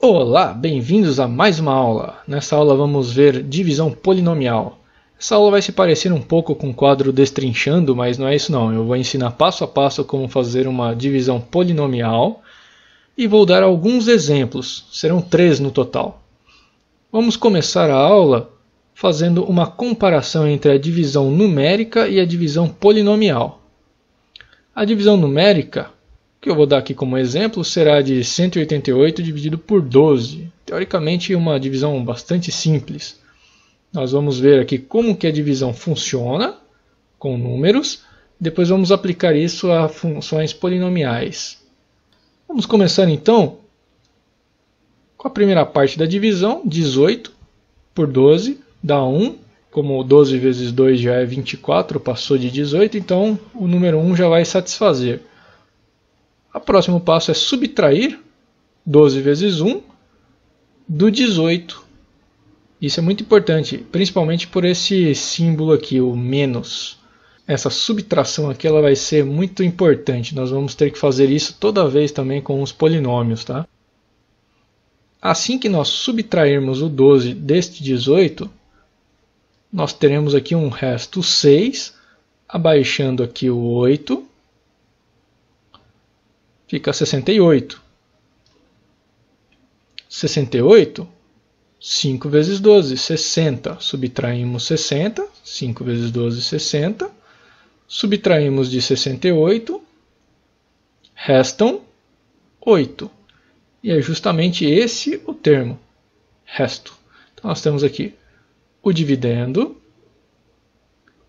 Olá, bem-vindos a mais uma aula. Nessa aula vamos ver divisão polinomial. Essa aula vai se parecer um pouco com o quadro Destrinchando, mas não é isso não. Eu vou ensinar passo a passo como fazer uma divisão polinomial e vou dar alguns exemplos. Serão 3 no total. Vamos começar a aula fazendo uma comparação entre a divisão numérica e a divisão polinomial. A divisão numérica, que eu vou dar aqui como exemplo, será de 188 dividido por 12. Teoricamente, uma divisão bastante simples. Nós vamos ver aqui como que a divisão funciona com números. Depois vamos aplicar isso a funções polinomiais. Vamos começar então com a primeira parte da divisão. 18 por 12 dá 1. Como 12 vezes 2 já é 24, passou de 18, então o número 1 já vai satisfazer. O próximo passo é subtrair 12 vezes 1 do 18. Isso é muito importante, principalmente por esse símbolo aqui, o menos. Essa subtração aqui ela vai ser muito importante. Nós vamos ter que fazer isso toda vez também com os polinômios, tá? Assim que nós subtrairmos o 12 deste 18, nós teremos aqui um resto 6, abaixando aqui o 8. Fica 68. 68, 5 vezes 12, 60. Subtraímos 60, 5 vezes 12, 60. Subtraímos de 68, restam 8. E é justamente esse o termo, resto. Então nós temos aqui o dividendo,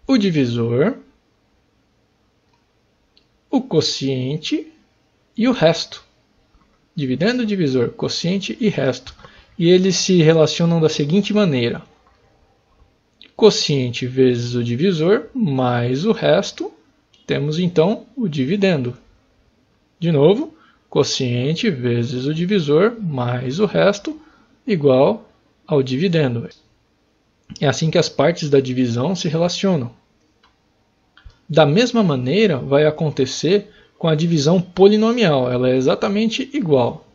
o divisor, o quociente e o resto. Dividendo, divisor, quociente e resto. E eles se relacionam da seguinte maneira. Quociente vezes o divisor mais o resto. Temos então o dividendo. De novo, quociente vezes o divisor mais o resto igual ao dividendo. É assim que as partes da divisão se relacionam. Da mesma maneira vai acontecer com a divisão polinomial, ela é exatamente igual.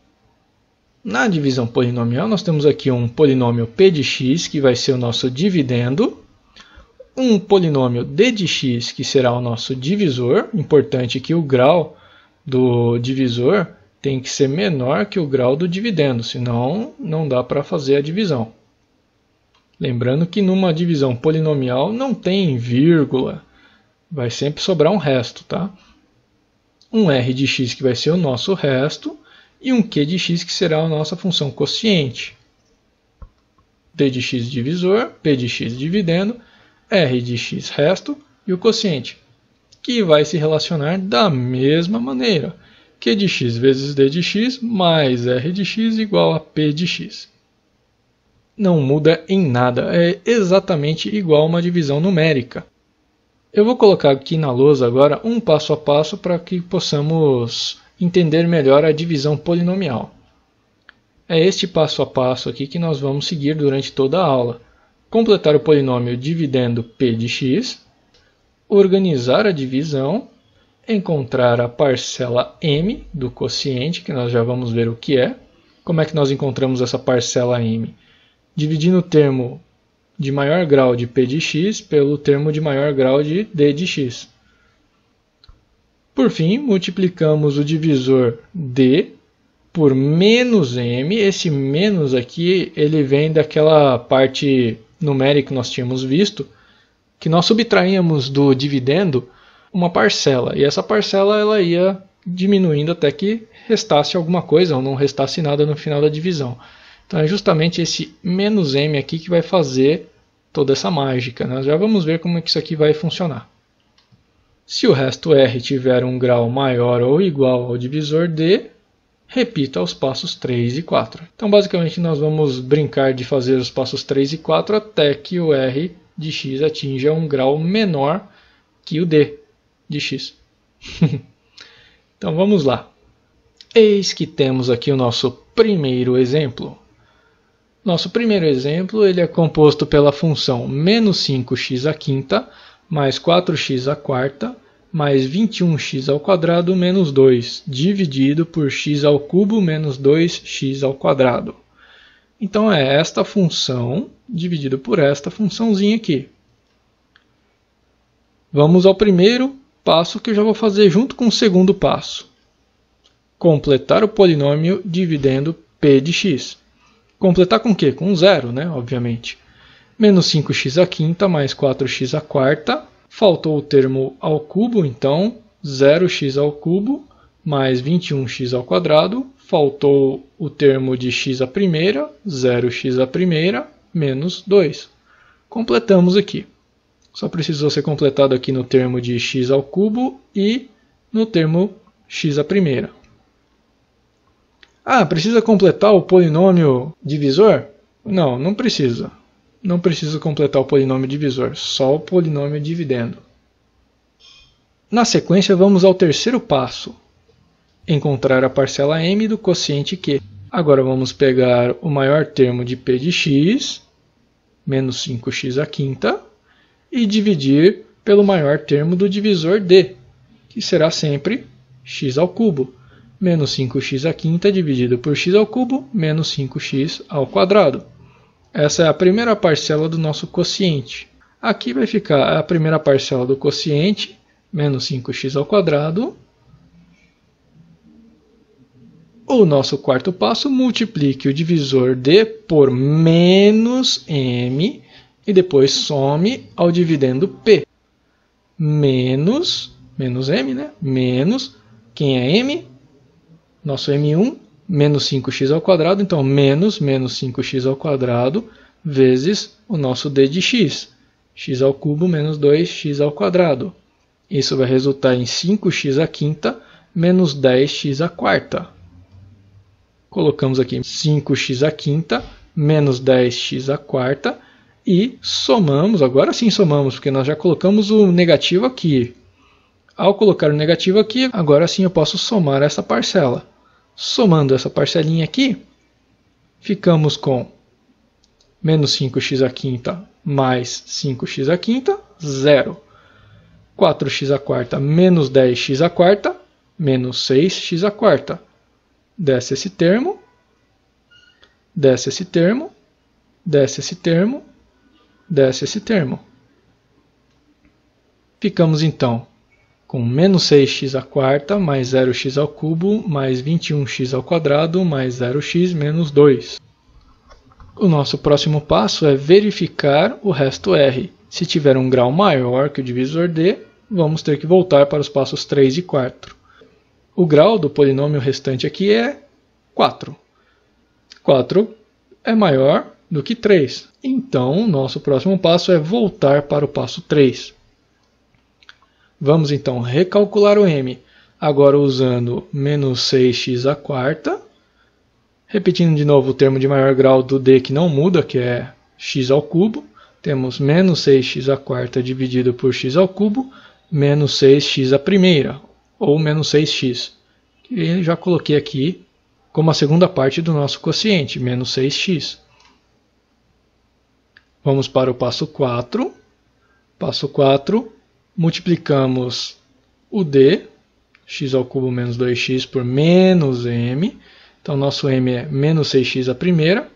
Na divisão polinomial nós temos aqui um polinômio p de x, que vai ser o nosso dividendo, um polinômio d de x, que será o nosso divisor. Importante que o grau do divisor tem que ser menor que o grau do dividendo, senão não dá para fazer a divisão. Lembrando que numa divisão polinomial não tem vírgula, vai sempre sobrar um resto, tá? Um r de x que vai ser o nosso resto e um q de x que será a nossa função quociente. d de x divisor, p de x dividendo, r de x resto e o quociente, que vai se relacionar da mesma maneira. q de x vezes d de x mais r de x igual a p de x. Não muda em nada, é exatamente igual a uma divisão numérica. Eu vou colocar aqui na lousa agora um passo a passo para que possamos entender melhor a divisão polinomial. É este passo a passo aqui que nós vamos seguir durante toda a aula. Completar o polinômio dividendo p de x, organizar a divisão, encontrar a parcela m do quociente, que nós já vamos ver o que é. Como é que nós encontramos essa parcela m? Dividindo o termo de maior grau de p de x pelo termo de maior grau de d de x. Por fim, multiplicamos o divisor d por menos m. Esse menos aqui ele vem daquela parte numérica que nós tínhamos visto, que nós subtraíamos do dividendo uma parcela. E essa parcela ela ia diminuindo até que restasse alguma coisa ou não restasse nada no final da divisão. Então é justamente esse menos m aqui que vai fazer toda essa mágica. Nós já vamos ver como é que isso aqui vai funcionar. Se o resto r tiver um grau maior ou igual ao divisor d, repita os passos 3 e 4. Então basicamente nós vamos brincar de fazer os passos 3 e 4 até que o r de x atinja um grau menor que o d de x. Então vamos lá. Eis que temos aqui o nosso primeiro exemplo. Nosso primeiro exemplo ele é composto pela função menos 5x à quinta mais 4x à quarta mais 21x² menos 2, dividido por x³ menos 2x². Então é esta função dividido por esta funçãozinha aqui. Vamos ao primeiro passo que eu já vou fazer junto com o segundo passo. Completar o polinômio dividendo p de x. Completar com o quê? Com 0, né? Obviamente. Menos 5x² mais 4x². Faltou o termo ao cubo, então 0x³ mais 21x². Faltou o termo de x à primeira, 0x² menos 2. Completamos aqui. Só precisou ser completado aqui no termo de x³ e no termo x à primeira. Ah, precisa completar o polinômio divisor? Não, não precisa. Não precisa completar o polinômio divisor, só o polinômio dividendo. Na sequência, vamos ao terceiro passo. Encontrar a parcela m do quociente q. Agora vamos pegar o maior termo de p de x, menos 5x², e dividir pelo maior termo do divisor d, que será sempre x². Menos 5x² dividido por x², menos 5x². Essa é a primeira parcela do nosso quociente. Aqui vai ficar a primeira parcela do quociente, menos 5x². O nosso quarto passo, multiplique o divisor d por menos m e depois some ao dividendo p. Menos m, né? Menos, quem é m? Nosso m1, menos 5x², então menos 5x² vezes o nosso d de x, x³ menos 2x². Isso vai resultar em 5x² menos 10x². Colocamos aqui 5x² menos 10x² e somamos, agora sim somamos, porque nós já colocamos o negativo aqui. Ao colocar o negativo aqui, agora sim eu posso somar essa parcela. Somando essa parcelinha aqui, ficamos com menos 5x² mais 5x², 0. 4x² menos 10x², menos 6x². Desce esse termo, desce esse termo, desce esse termo, desce esse termo. Ficamos então com menos 6x² mais 0x³ mais 21x² mais 0x menos 2. O nosso próximo passo é verificar o resto R. Se tiver um grau maior que o divisor D, vamos ter que voltar para os passos 3 e 4. O grau do polinômio restante aqui é 4. 4 é maior do que 3. Então, nosso próximo passo é voltar para o passo 3. Vamos então recalcular o m, agora usando menos 6x². Repetindo de novo o termo de maior grau do d que não muda, que é x². Temos menos 6x² dividido por x², menos 6x², ou menos 6x. Que já coloquei aqui como a segunda parte do nosso quociente, menos 6x. Vamos para o passo 4. Passo 4. Multiplicamos o d, x² menos 2x, por menos m. Então, nosso m é menos 6x²,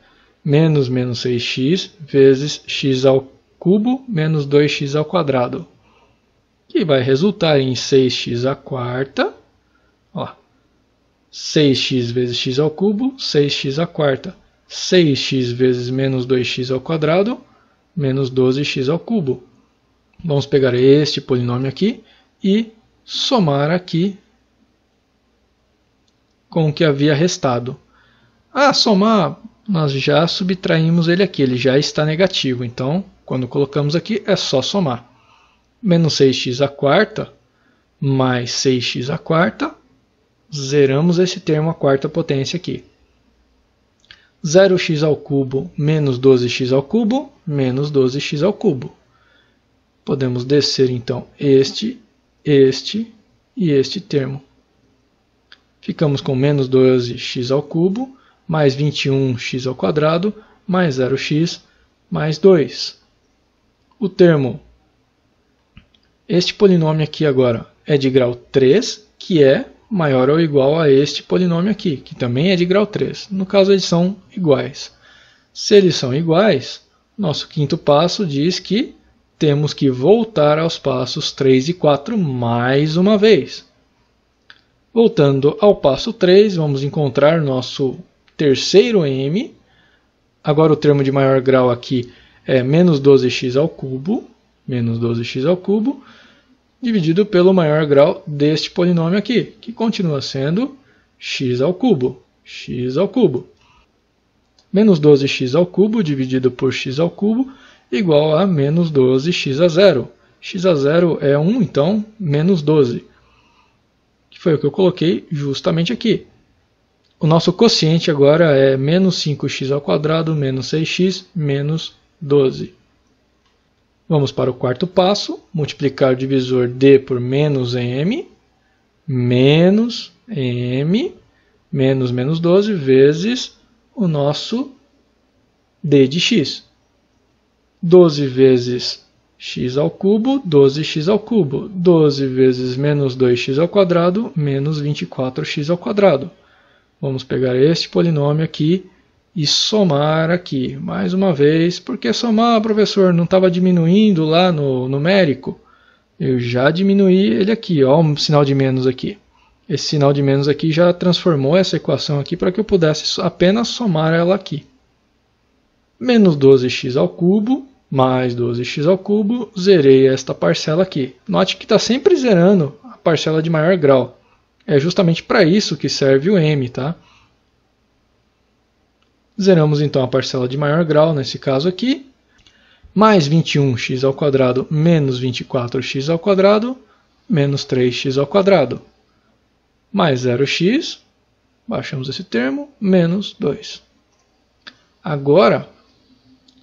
menos 6x, vezes x² menos 2x², que vai resultar em 6x². Ó, 6x vezes x², 6x². 6x vezes menos 2x², menos 12x². Vamos pegar este polinômio aqui e somar aqui com o que havia restado. Somar, nós já subtraímos ele aqui, ele já está negativo. Então, quando colocamos aqui, é só somar. Menos 6x² mais 6x², zeramos esse termo à quarta potência aqui. 0x³ menos 12x³ menos 12x³. Podemos descer, então, este e este termo. Ficamos com menos 12x³ mais 21x² mais 0x mais 2. O termo, este polinômio aqui agora, é de grau 3, que é maior ou igual a este polinômio aqui, que também é de grau 3. No caso, eles são iguais. Se eles são iguais, nosso quinto passo diz que temos que voltar aos passos 3 e 4 mais uma vez. Voltando ao passo 3, vamos encontrar nosso terceiro m. Agora o termo de maior grau aqui é menos 12x ao cubo, dividido pelo maior grau deste polinômio aqui, que continua sendo x ao cubo. Menos 12x ao cubo dividido por x ao cubo igual a menos 12x a zero. X a zero é 1, então menos 12. Que foi o que eu coloquei justamente aqui. O nosso quociente agora é menos 5x ao quadrado menos 6x menos 12. Vamos para o quarto passo, multiplicar o divisor d por menos m, menos 12 vezes o nosso d de x. 12 vezes x ao cubo, 12x ao cubo. 12 vezes menos 2x ao quadrado, menos 24x ao quadrado. Vamos pegar este polinômio aqui e somar aqui. Mais uma vez, por que somar, professor? Não estava diminuindo lá no numérico? Eu já diminuí ele aqui, ó, um sinal de menos aqui. Esse sinal de menos aqui já transformou essa equação aqui para que eu pudesse apenas somar ela aqui. Menos 12x ao cubo, mais 12x ao cubo, zerei esta parcela aqui. Note que está sempre zerando a parcela de maior grau. É justamente para isso que serve o m, tá? Zeramos então a parcela de maior grau, nesse caso aqui. Mais 21x ao quadrado menos 24x ao quadrado, menos 3x ao quadrado. Mais 0x, baixamos esse termo, menos 2. Agora,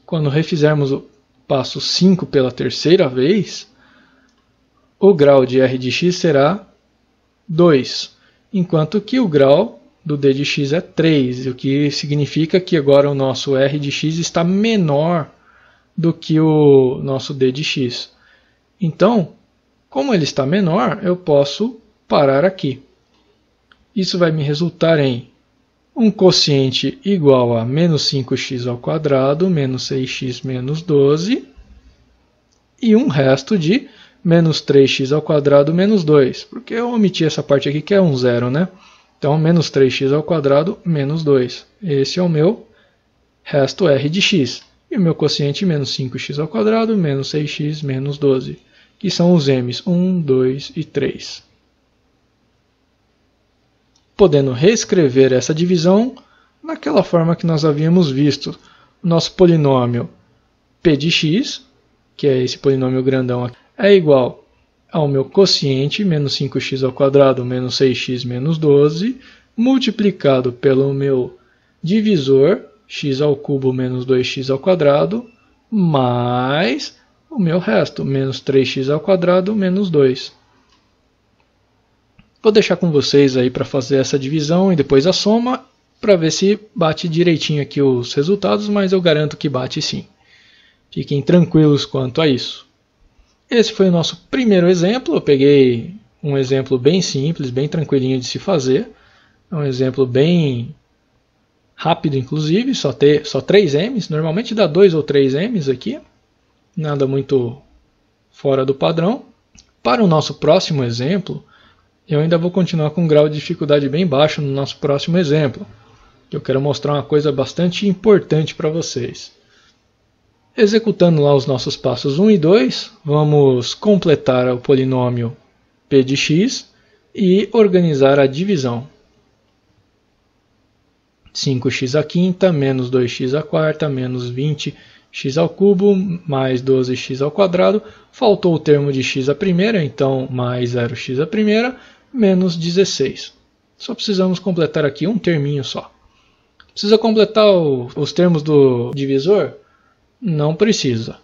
quando refizermos o passo 5 pela terceira vez, o grau de r de x será 2, enquanto que o grau do d de x é 3, o que significa que agora o nosso r de x está menor do que o nosso d de x. Então, como ele está menor, eu posso parar aqui. Isso vai me resultar em um quociente igual a menos 5x ao quadrado, menos 6x menos 12, e um resto de menos 3x ao quadrado menos 2, porque eu omiti essa parte aqui que é um zero, né? Então, menos 3x ao quadrado menos 2. Esse é o meu resto r de x. E o meu quociente menos 5x ao quadrado menos 6x menos 12, que são os m's 1, 2 e 3. Podendo reescrever essa divisão naquela forma que nós havíamos visto. O nosso polinômio p de x, que é esse polinômio grandão aqui, é igual ao meu quociente, menos 5x ao quadrado menos 6x menos 12, multiplicado pelo meu divisor, x ao cubo menos 2x ao quadrado, mais o meu resto, menos 3x ao quadrado menos 2. Vou deixar com vocês aí para fazer essa divisão e depois a soma, para ver se bate direitinho aqui os resultados, mas eu garanto que bate sim. Fiquem tranquilos quanto a isso. Esse foi o nosso primeiro exemplo. Eu peguei um exemplo bem simples, bem tranquilinho de se fazer. É um exemplo bem rápido, inclusive, só 3 m's. Normalmente dá 2 ou 3 m's aqui. Nada muito fora do padrão. Para o nosso próximo exemplo, eu ainda vou continuar com um grau de dificuldade bem baixo no nosso próximo exemplo. Eu quero mostrar uma coisa bastante importante para vocês. Executando lá os nossos passos 1 e 2, vamos completar o polinômio p de x e organizar a divisão. 5x à quinta menos 2x à quarta menos 20x ao cubo mais 12x ao quadrado. Faltou o termo de x à primeira, então mais 0x à primeira menos 16. Só precisamos completar aqui um terminho só. Precisa completar os termos do divisor? Não precisa.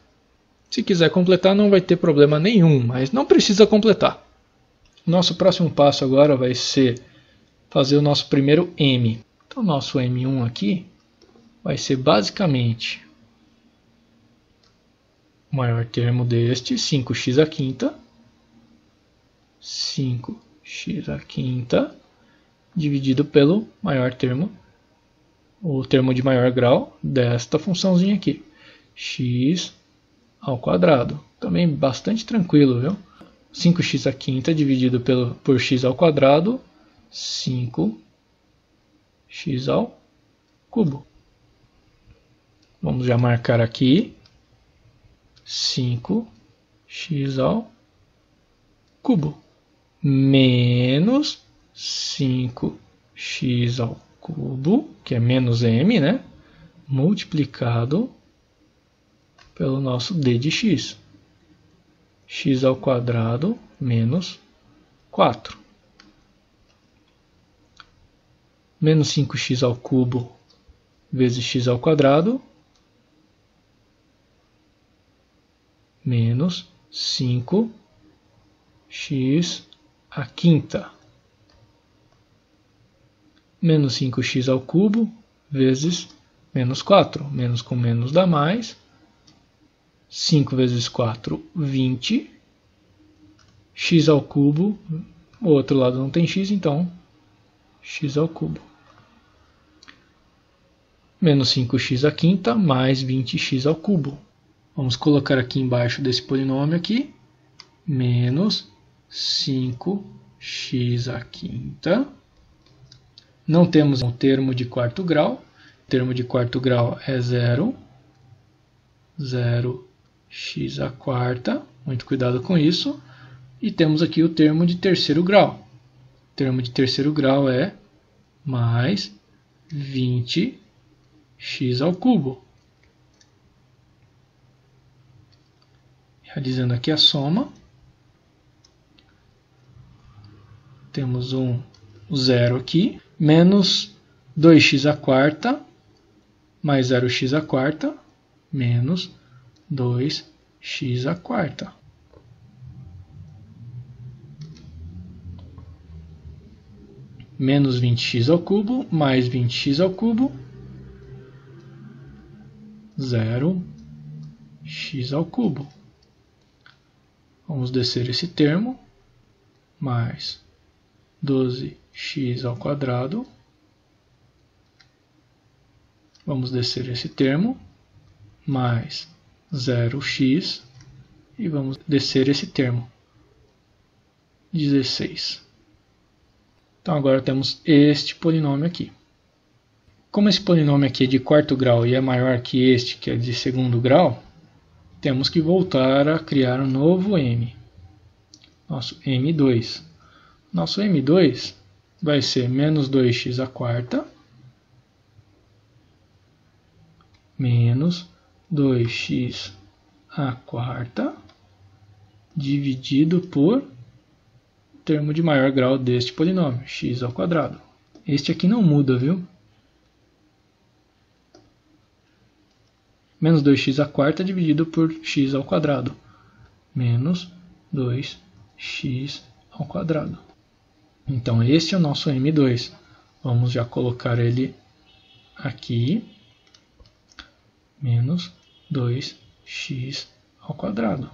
Se quiser completar, não vai ter problema nenhum, mas não precisa completar. Nosso próximo passo agora vai ser fazer o nosso primeiro m. Então, o nosso m1 aqui vai ser basicamente o maior termo deste, 5x à quinta. 5x à quinta, dividido pelo maior termo, o termo de maior grau desta funçãozinha aqui, x ao quadrado. Também bastante tranquilo, viu? 5x à quinta dividido por x ao quadrado, 5x ao cubo. Vamos já marcar aqui 5x ao cubo menos 5x ao cubo, que é menos m, né? Multiplicado pelo nosso d de x. X ao quadrado menos 4. Menos 5x ao cubo vezes x ao quadrado menos 5x à quinta. Menos 5x ao cubo vezes menos 4. Menos com menos dá mais. 5 vezes 4, 20. X ao cubo. O outro lado não tem x, então x ao cubo. Menos 5x à quinta mais 20x ao cubo. Vamos colocar aqui embaixo desse polinômio aqui. Menos 5x à quinta. Não temos um termo de quarto grau. O termo de quarto grau é 0. 0x à quarta. Muito cuidado com isso. E temos aqui o termo de terceiro grau. O termo de terceiro grau é mais 20x ao cubo. Realizando aqui a soma. Temos um zero aqui. Menos 2x à quarta. Mais 0x à quarta. Menos 2x à quarta. Menos 20x ao cubo. Mais 20x ao cubo. 0x ao cubo. Vamos descer esse termo. Mais 12x ao quadrado. Vamos descer esse termo. Mais 0x. E vamos descer esse termo. 16. Então agora temos este polinômio aqui. Como esse polinômio aqui é de quarto grau e é maior que este, que é de segundo grau, temos que voltar a criar um novo m. Nosso m2. Nosso m2 vai ser menos 2x à quarta menos 2x à quarta dividido por termo de maior grau deste polinômio, x ao quadrado. Este aqui não muda, viu? Menos 2x à quarta dividido por x ao quadrado. Menos 2x ao quadrado. Então, este é o nosso m2. Vamos já colocar ele aqui. Menos 2x ao quadrado.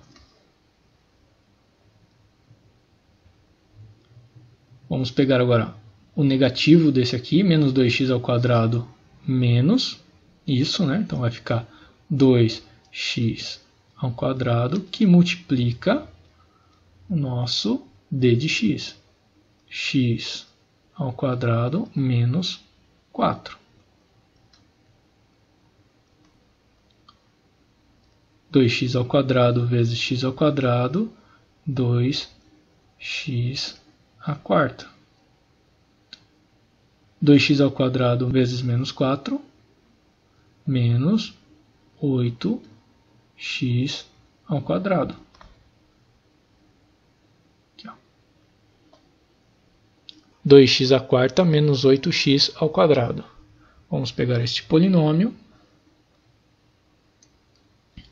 Vamos pegar agora o negativo desse aqui, menos 2x ao quadrado menos isso, né? Então vai ficar 2x ao quadrado, que multiplica o nosso d de x. X ao quadrado menos 4. 2x ao quadrado vezes x ao quadrado, 2x à quarta. 2x ao quadrado vezes menos 4, menos 8x ao quadrado. Aqui, ó. 2x à quarta menos 8x ao quadrado. Vamos pegar este polinômio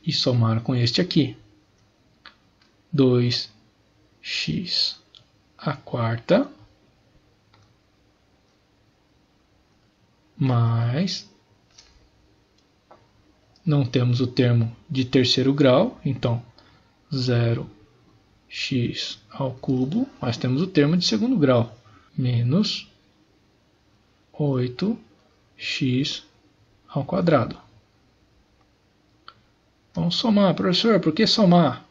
e somar com este aqui. 2x à quarta mais, não temos o termo de terceiro grau, então 0x x ao cubo, mas temos o termo de segundo grau, menos 8x ao quadrado. Vamos somar. Professor, por que somar?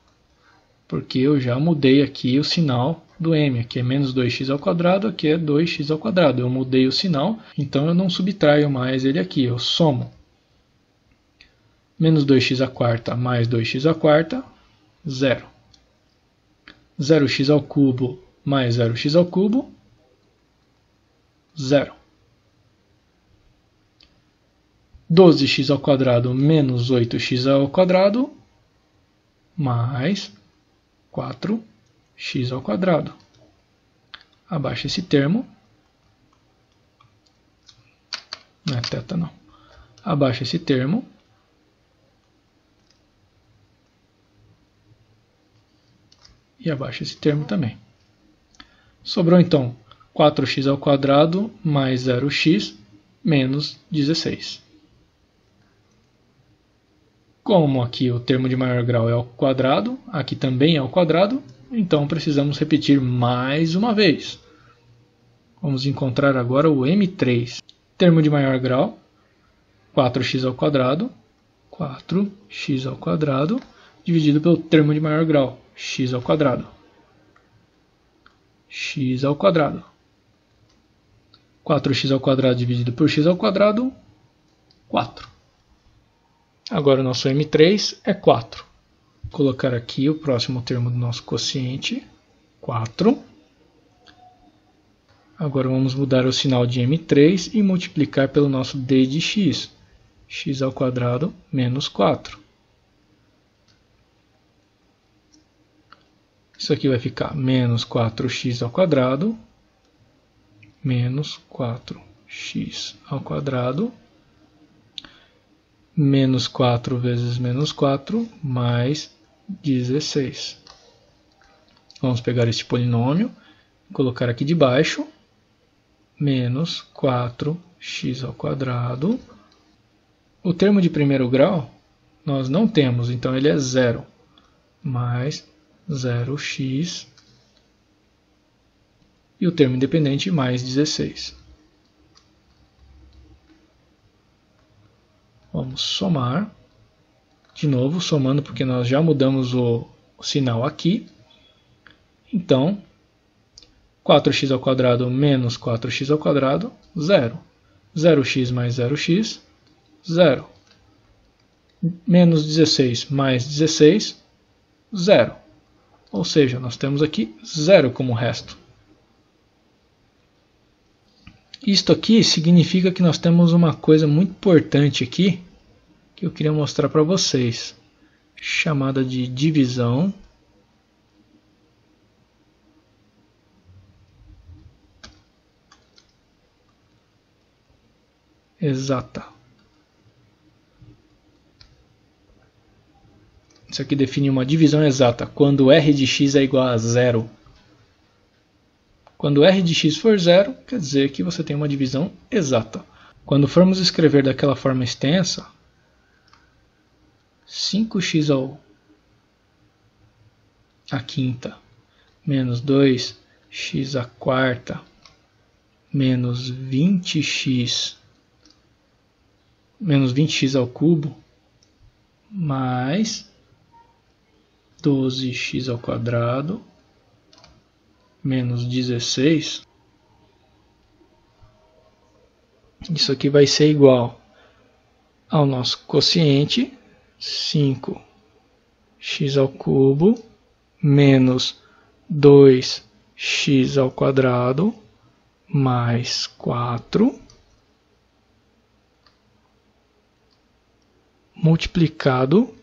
Porque eu já mudei aqui o sinal do m. Aqui é menos 2x ao quadrado, aqui é 2x ao quadrado. Eu mudei o sinal, então eu não subtraio mais ele aqui, eu somo. Menos 2x à quarta mais 2x à quarta, 0. 0x ao cubo mais 0x ao cubo, 0. 12x ao quadrado menos 8x ao quadrado, mais 4x ao quadrado. Abaixa esse termo. Não é θ, não. Abaixa esse termo. E abaixa esse termo também. Sobrou então 4x ao quadrado mais 0x menos 16. Como aqui o termo de maior grau é ao quadrado, aqui também é ao quadrado, então precisamos repetir mais uma vez. Vamos encontrar agora o M3. Termo de maior grau, 4x ao quadrado, 4x ao quadrado, dividido pelo termo de maior grau, x ao quadrado. X ao quadrado. 4x ao quadrado dividido por x ao quadrado, 4. Agora o nosso M3 é 4. Vou colocar aqui o próximo termo do nosso quociente, 4. Agora vamos mudar o sinal de M3 e multiplicar pelo nosso d de x. X ao quadrado menos 4. Isso aqui vai ficar menos 4x ao quadrado, menos 4x ao quadrado, menos 4 vezes menos 4, mais 16. Vamos pegar este polinômio, colocar aqui debaixo, menos 4x ao quadrado. O termo de primeiro grau nós não temos, então ele é 0, mais 0x, e o termo independente mais 16. Vamos somar, de novo, somando porque nós já mudamos o sinal aqui. Então, 4x ao quadrado menos 4x ao quadrado, 0. 0x mais 0x, 0. Menos 16 mais 16, 0. Ou seja, nós temos aqui 0 como resto. Isto aqui significa que nós temos uma coisa muito importante aqui, que eu queria mostrar para vocês, chamada de divisão exata. Isso aqui define uma divisão exata, quando r de x é igual a 0. Quando r de x for 0, quer dizer que você tem uma divisão exata. Quando formos escrever daquela forma extensa, 5x à quinta menos 2x à quarta menos 20x ao cubo mais 12x ao quadrado menos 16, isso aqui vai ser igual ao nosso quociente, 5x ao cubo menos 2x ao quadrado mais 4 multiplicado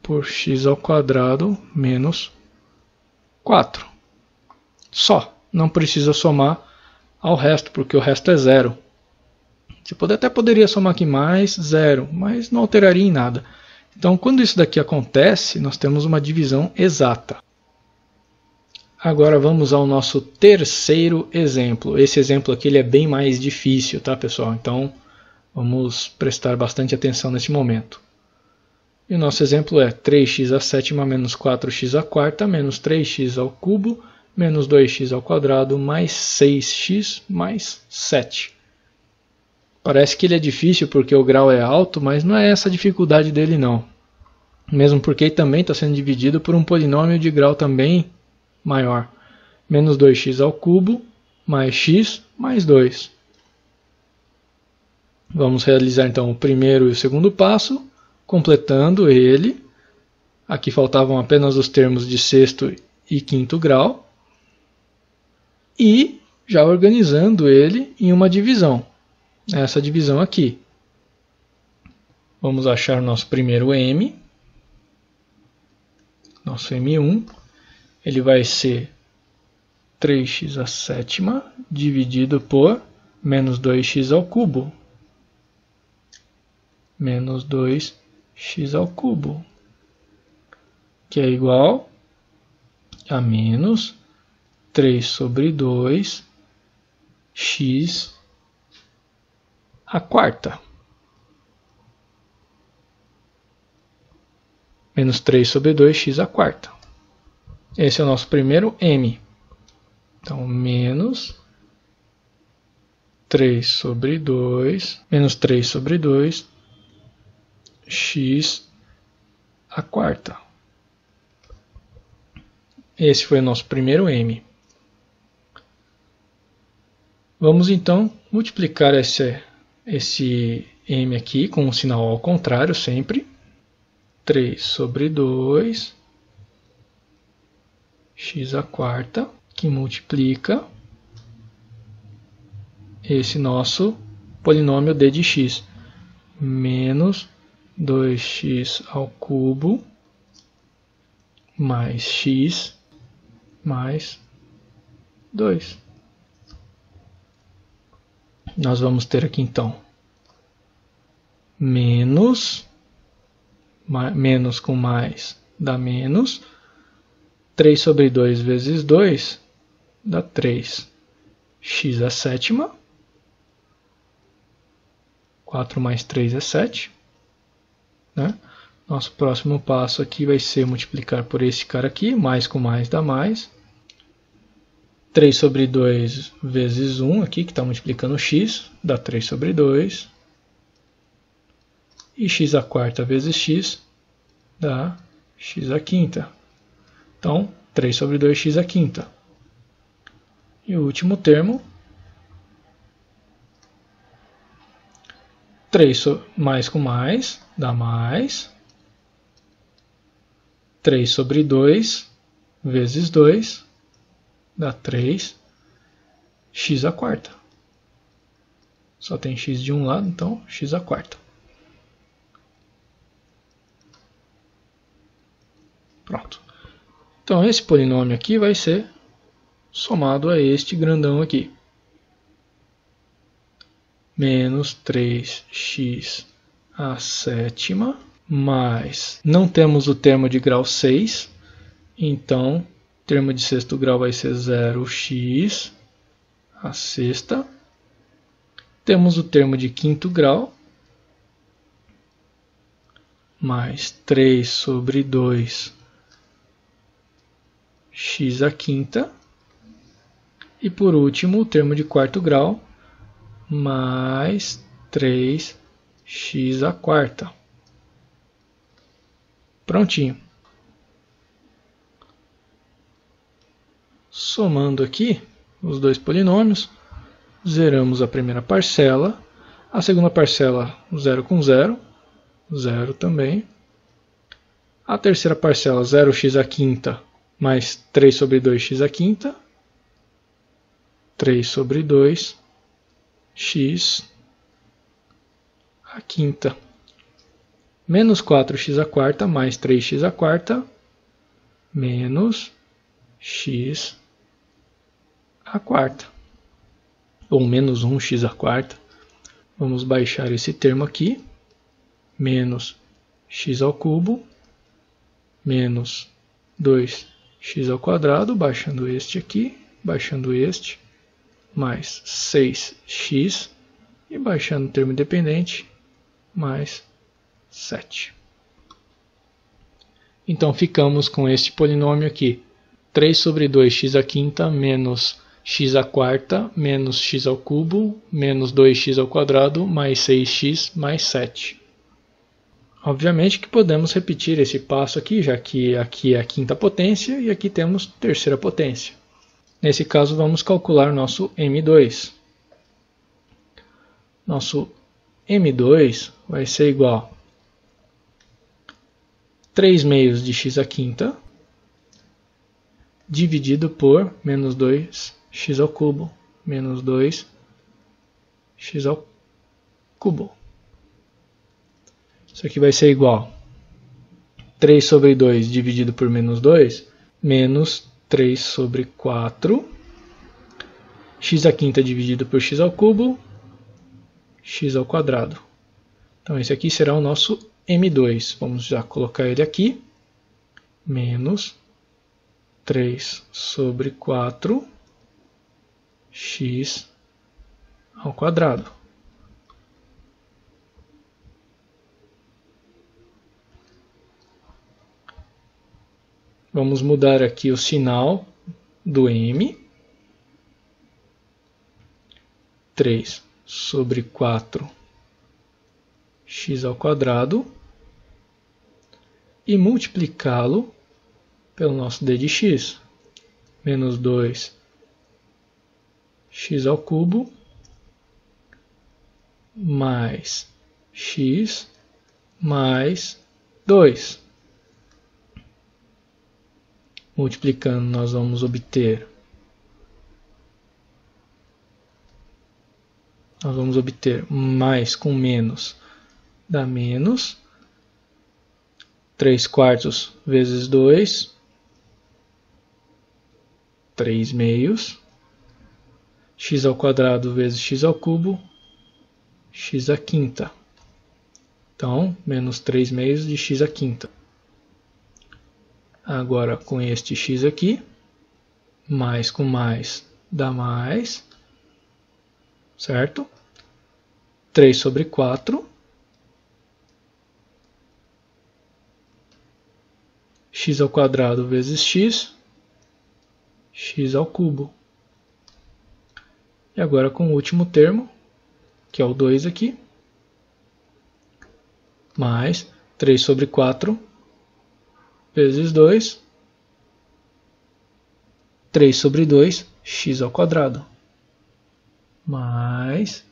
por x ao quadrado menos 4. Só, não precisa somar ao resto, porque o resto é 0. Você até poderia somar aqui mais 0, mas não alteraria em nada. Então, quando isso daqui acontece, nós temos uma divisão exata. Agora vamos ao nosso terceiro exemplo. Esse exemplo aqui ele é bem mais difícil, tá, pessoal? Então, vamos prestar bastante atenção nesse momento. E o nosso exemplo é 3x à sétima menos 4x à quarta menos 3x ao cubo menos 2x ao quadrado mais 6x mais 7. Parece que ele é difícil porque o grau é alto, mas não é essa a dificuldade dele não. Mesmo porque ele também está sendo dividido por um polinômio de grau também maior. Menos 2x ao cubo mais x mais 2. Vamos realizar então o primeiro e o segundo passo, completando ele. Aqui faltavam apenas os termos de sexto e quinto grau. E já organizando ele em uma divisão. Essa divisão aqui. Vamos achar o nosso primeiro m. Nosso m1. Ele vai ser 3x à sétima dividido por menos 2x ao cubo. Menos 2x ao cubo. Que é igual a menos 3 sobre 2 x à quarta. Menos 3 sobre 2 x à quarta. Esse é o nosso primeiro m. Então, menos 3 sobre 2, menos 3 sobre 2 x à quarta. Esse foi o nosso primeiro m. Vamos então multiplicar esse m aqui com um sinal ao contrário sempre. 3 sobre 2 x à quarta, que multiplica esse nosso polinômio d de x, menos 2x ao cubo mais x mais 2. Nós vamos ter aqui então menos com mais dá menos, 3 sobre 2 vezes 2 dá 3, x à sétima, 4 mais 3 é 7. Né? Nosso próximo passo aqui vai ser multiplicar por esse cara aqui, mais com mais dá mais. 3 sobre 2 vezes 1 aqui, que está multiplicando x, dá 3 sobre 2. E x à quarta vezes x dá x à quinta. Então, 3 sobre 2x à quinta. E o último termo, 3 mais com mais dá mais. 3 sobre 2 vezes 2 dá 3 x à quarta. Só tem x de um lado, então x à quarta. Pronto. Então esse polinômio aqui vai ser somado a este grandão aqui. Menos 3x à sétima, mais, não temos o termo de grau 6, então o termo de sexto grau vai ser 0x à sexta. Temos o termo de quinto grau, mais 3 sobre 2 x à quinta. E por último, o termo de quarto grau, mais 3x à quarta. Prontinho. Somando aqui os dois polinômios, zeramos a primeira parcela. A segunda parcela, 0 com 0, 0 também. A terceira parcela, 0x à quinta, mais 3 sobre 2x à quinta. 3 sobre 2 x à quinta. Menos 4x à quarta mais 3x à quarta menos x à quarta. Ou menos 1x à quarta. Vamos baixar esse termo aqui. Menos x ao cubo menos 2x ao quadrado, baixando este aqui, baixando este, mais 6x, e baixando o termo independente, mais 7. Então ficamos com este polinômio aqui. 3 sobre 2x à quinta menos x à quarta menos x ao cubo menos 2x ao quadrado mais 6x mais 7. Obviamente que podemos repetir esse passo aqui, já que aqui é a quinta potência e aqui temos terceira potência. Nesse caso, vamos calcular nosso M2. Nosso M2 vai ser igual a 3 meios de x à quinta dividido por menos 2x ao cubo menos 2x ao cubo. Isso aqui vai ser igual a 3 sobre 2 dividido por menos 2, menos 3 sobre 4, x à quinta dividido por x ao cubo, x ao quadrado. Então esse aqui será o nosso M2. Vamos já colocar ele aqui, menos 3 sobre 4, x ao quadrado. Vamos mudar aqui o sinal do M. 3 sobre 4 x ao quadrado e multiplicá-lo pelo nosso d de x. Menos 2 x ao cubo mais x mais 2. Multiplicando, nós vamos obter mais com menos dá menos. 3 quartos vezes 2, 3 meios. X ao quadrado vezes x ao cubo, x à quinta. Então, menos 3 meios de x à quinta. Agora, com este x aqui, mais com mais dá mais, certo? 3 sobre 4, x ao quadrado vezes x, x ao cubo. E agora com o último termo, que é o 2 aqui, mais 3 sobre 4 vezes 2, 3 sobre 2, x ao quadrado, mais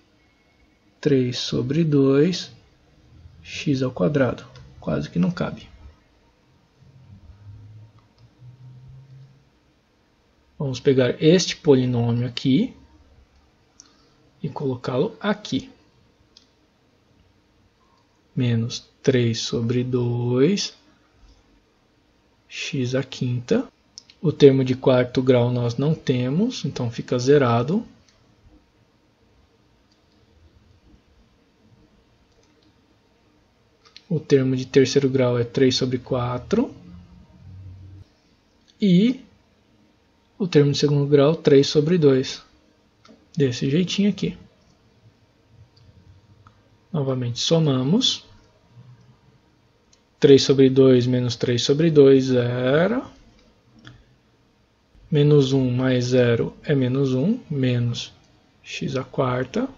3 sobre 2, x ao quadrado. Quase que não cabe. Vamos pegar este polinômio aqui e colocá-lo aqui. Menos 3 sobre 2, x à quinta. O termo de quarto grau nós não temos, então fica zerado. O termo de terceiro grau é 3 sobre 4. E o termo de segundo grau, 3 sobre 2. Desse jeitinho aqui. Novamente somamos. 3 sobre 2 menos 3 sobre 2, 0. Menos 1 mais 0 é menos 1, menos x à quarta.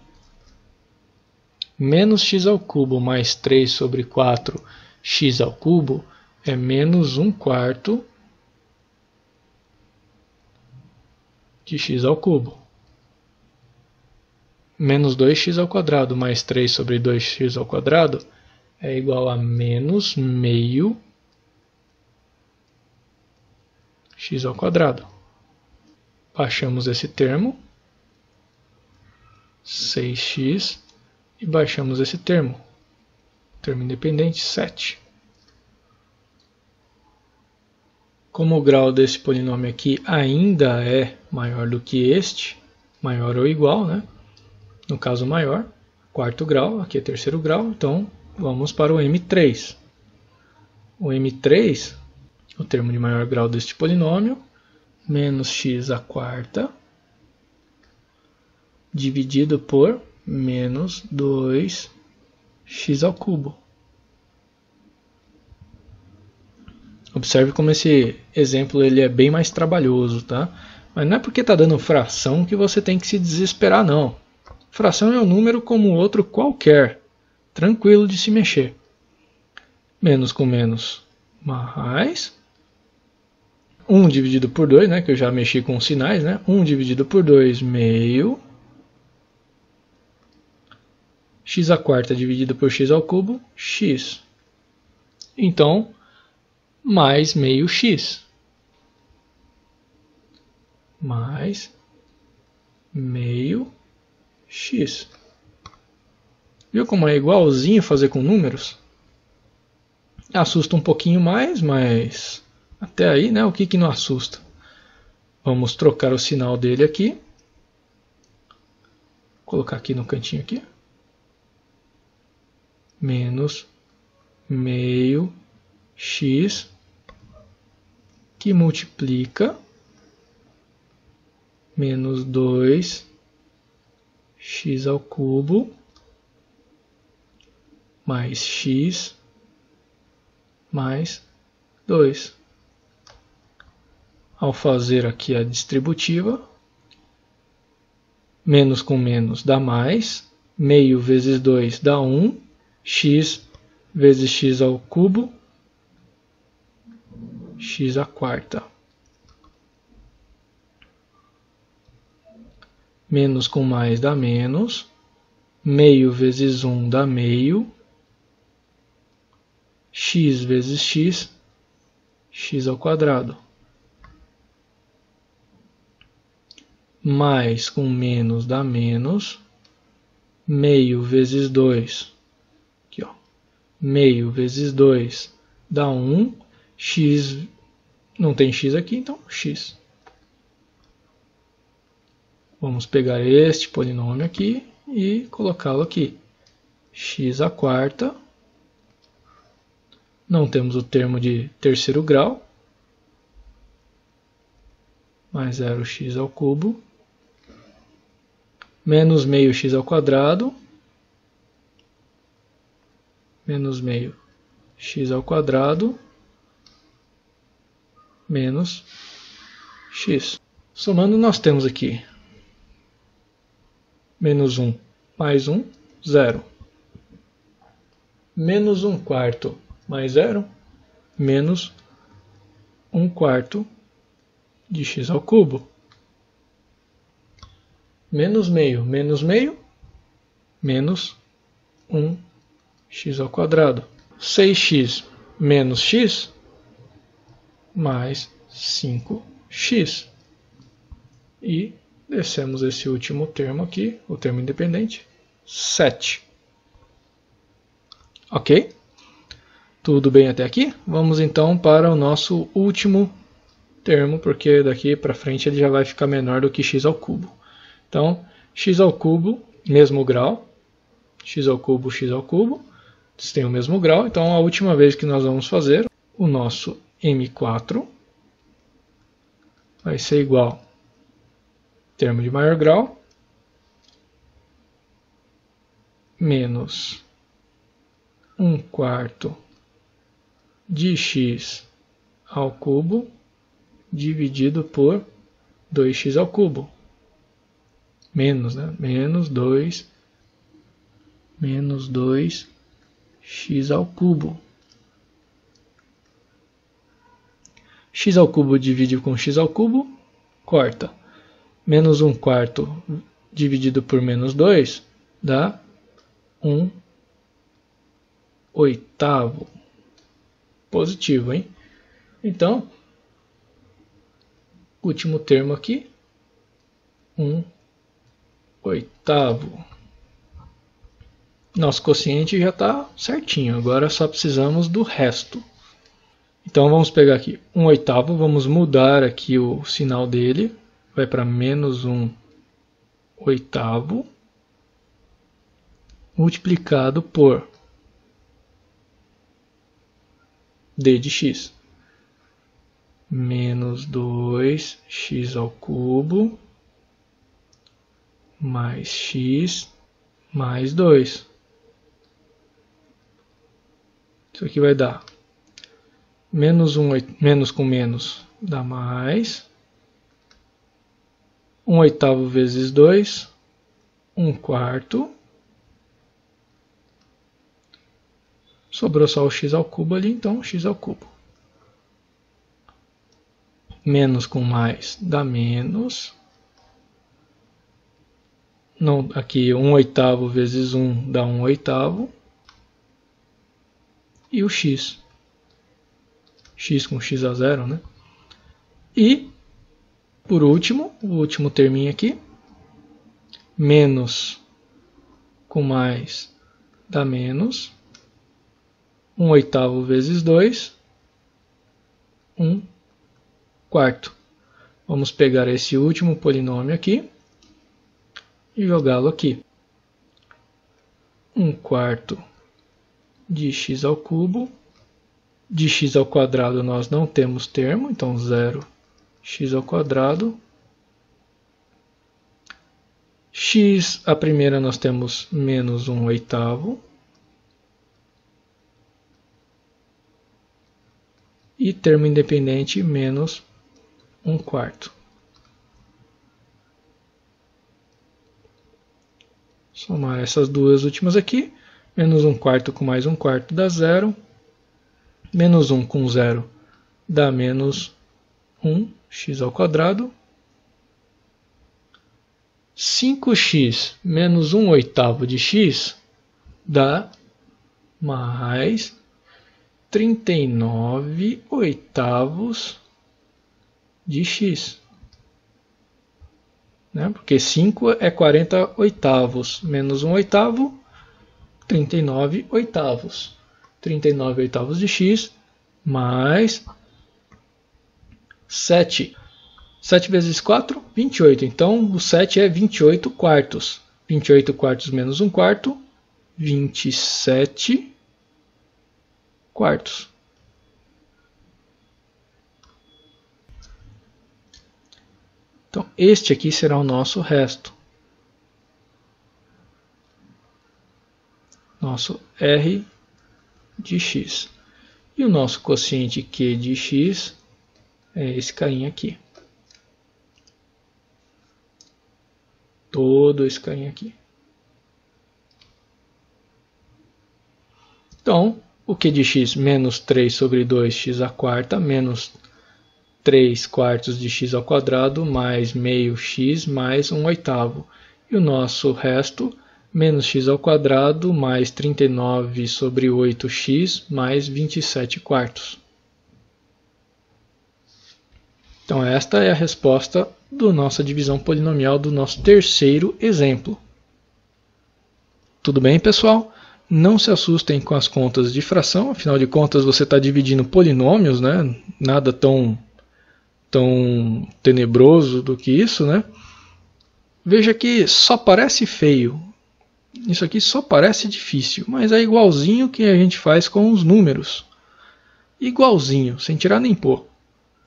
Menos x ao cubo mais 3 sobre 4 x ao cubo é menos 1 quarto de x ao cubo. Menos 2x ao quadrado mais 3 sobre 2x ao quadrado é igual a menos meio x ao quadrado. Baixamos esse termo, 6x, e baixamos esse termo independente, 7. Como o grau desse polinômio aqui ainda é maior do que este, maior ou igual, né? No caso maior, quarto grau, aqui é terceiro grau, então vamos para o M3. O M3, o termo de maior grau deste polinômio, menos x à quarta, dividido por menos 2x ao cubo. Observe como esse exemplo ele é bem mais trabalhoso, tá? Mas não é porque está dando fração que você tem que se desesperar, não. Fração é um número como outro qualquer, tranquilo de se mexer. Menos com menos, mais 1 dividido por 2, né, que eu já mexi com os sinais, né? 1 dividido por 2, meio. X à quarta dividido por x ao cubo, x. Então, mais meio x. Mais meio x. Viu como é igualzinho fazer com números? Assusta um pouquinho mais, mas até aí, né, o que não assusta? Vamos trocar o sinal dele aqui. Vou colocar aqui no cantinho aqui. Menos meio x que multiplica menos 2 x ao cubo mais x mais 2. Ao fazer aqui a distributiva, menos com menos dá mais, meio vezes 2 dá 1, x vezes x ao cubo, x à quarta. Menos com mais dá menos, meio vezes 1 dá meio, x vezes x, x ao quadrado. Mais com menos dá menos, meio vezes 2, aqui, ó, meio vezes 2 dá 1, x, não tem x aqui, então x. Vamos pegar este polinômio aqui e colocá-lo aqui. X à quarta. Não temos o termo de terceiro grau. Mais 0x ao cubo. Menos meio x ao quadrado. Menos meio x ao quadrado. Menos x. Somando, nós temos aqui menos 1 mais 1, 0. Menos 1 quarto mais 0, menos 1 quarto de x ao cubo. Menos meio, menos 1x ao quadrado. 6x menos x, mais 5x. E descemos esse último termo aqui, o termo independente, 7. Ok? Tudo bem até aqui? Vamos então para o nosso último termo, porque daqui para frente ele já vai ficar menor do que x ao cubo. Então, x ao cubo, mesmo grau, x ao cubo, eles têm o mesmo grau. Então, a última vez que nós vamos fazer, o nosso m4 vai ser igual termo de maior grau, menos 1 quarto de x ao cubo, dividido por 2x ao cubo. Menos, né? Menos 2x ao cubo. X ao cubo divide com x ao cubo, corta. Menos 1 quarto dividido por menos 2 dá 1 oitavo. Positivo, hein? Então, último termo aqui, 1 oitavo. Nosso quociente já está certinho, agora só precisamos do resto. Então vamos pegar aqui 1 oitavo, vamos mudar aqui o sinal dele, vai para menos 1 oitavo, multiplicado por d de x. Menos 2x ao cubo, mais x, mais 2. Isso aqui vai dar menos com menos dá mais. 1/8 vezes 2, 1/4. Sobrou só o x ao cubo ali, então x ao cubo. Menos com mais dá menos. Não, aqui 1/8 vezes 1 dá 1/8. E o x. X com x a zero, né? E, por último, o último terminho aqui. Menos com mais dá menos. 1/8 vezes 2, 1/4. Vamos pegar esse último polinômio aqui e jogá-lo aqui. 1/4 de x ao cubo. De x ao quadrado nós não temos termo, então 0x ao quadrado. X, a primeira nós temos menos 1/8. E termo independente menos 1/4. Somar essas duas últimas aqui. Menos 1/4 com mais 1/4 dá 0. Menos 1 com 0 dá menos 1x ao quadrado. 5x menos 1/8 de x dá mais 39/8 de x. Né? Porque 5 é 40/8. Menos 1/8, 39/8. 39/8 de x mais 7. 7 vezes 4, 28. Então, o 7 é 28/4. 28/4 menos 1/4, 27/4. Então, este aqui será o nosso resto. Nosso R de x. E o nosso quociente Q de x é esse carinha aqui. Todo esse carinha aqui. Então, o Q de x menos 3 sobre 2x à quarta menos 3/4 de x ao quadrado mais meio x mais 1/8. E o nosso resto, menos x ao quadrado mais 39 sobre 8x mais 27/4. Então esta é a resposta da nossa divisão polinomial do nosso terceiro exemplo. Tudo bem, pessoal? Não se assustem com as contas de fração, afinal de contas você está dividindo polinômios, né? Nada tão tenebroso do que isso, né? Veja que só parece feio. Isso aqui só parece difícil, mas é igualzinho que a gente faz com os números. Igualzinho, sem tirar nem pôr.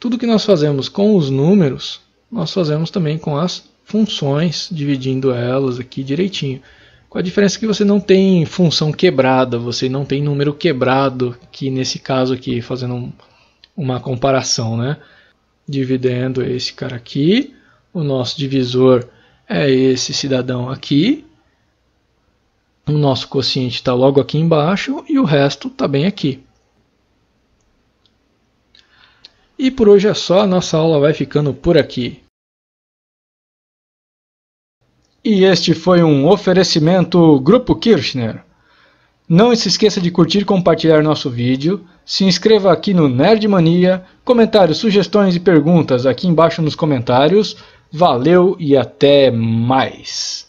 Tudo que nós fazemos com os números, nós fazemos também com as funções, dividindo elas aqui direitinho. Com a diferença que você não tem função quebrada, você não tem número quebrado, que nesse caso aqui, fazendo uma comparação, né? Dividendo esse cara aqui, o nosso divisor é esse cidadão aqui, o nosso quociente está logo aqui embaixo e o resto está bem aqui. E por hoje é só, a nossa aula vai ficando por aqui. E este foi um oferecimento Grupo Kirchner. Não se esqueça de curtir e compartilhar nosso vídeo, se inscreva aqui no Nerd Mania, comentários, sugestões e perguntas aqui embaixo nos comentários. Valeu e até mais!